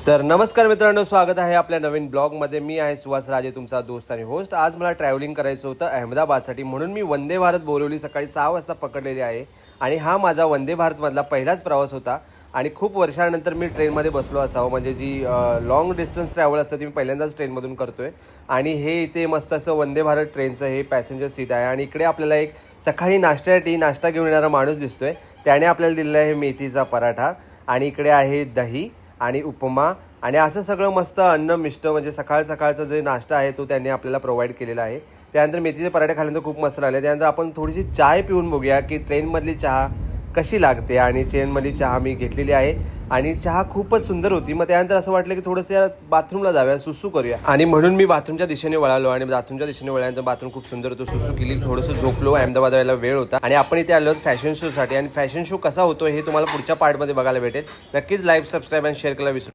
तर नमस्कार मित्रांनो, स्वागत आहे आपल्या नवीन ब्लॉगमध्ये। मी आहे सुहास राजे, तुमचा दोस्त आणि होस्ट। आज मला ट्रॅव्हलिंग करायचं होतं अहमदाबादसाठी, म्हणून मी वंदे भारत बोरिवली सकाळी 6 वाजता पकडलेली आहे। आणि हा माझा वंदे भारतमधला पहिलाच प्रवास होता आणि खूप वर्षानंतर मी ट्रेनमध्ये बसलो असावं, म्हणजे जी लॉंग डिस्टन्स ट्रॅव्हल असतं ती मी पहिल्यांदाच ट्रेनमधून करतोय। आणि हे इथे मस्त असं वंदे भारत ट्रेनचं हे पॅसेंजर सीट आहे आणि इकडे आपल्याला एक सकाळी नाश्त्यासाठी नाश्ता घेऊन येणारा माणूस दिसतोय। त्याने आपल्याला दिलेला आहे मेथीचा पराठा आणि इकडे आहे दही आणि उपमा आणि असं सगळं मस्त अन्न मिष्ट, म्हणजे सकाळचा जे नाश्ता आहे तो त्यांनी आपल्याला प्रोव्हाइड केलेला आहे। त्यानंतर मेथीचे पराठे खाल्यानंतर खूप मस्त लागले। त्यानंतर आपण थोडीशी चाय पिऊन बघूया की ट्रेनमधली चहा कशी लागते। आणि ट्रेनमधली चहा मी घेतलेली आहे आणि चहा खूपच सुंदर होती। मग त्यानंतर असं वाटलं की थोडंसं बाथरूमला जाऊया, सुसू करूया, आणि म्हणून मी बाथरूमच्या दिशेने वळालो आणि बाथरूमच्या दिशेने वळल्यानंतर बाथरूम खूप सुंदर होतं। सुसू केली, थोडंसं झोपलो, अहमदाबाद यायला वेळ होता आणि आपण इथे आलो फॅशन शोसाठी। आणि फॅशन शो कसा होतो हे तुम्हाला पुढच्या पार्टमध्ये बघायला भेटेल। नक्कीच लाईक, सबस्क्राईब आणि शेअर करायला विसरू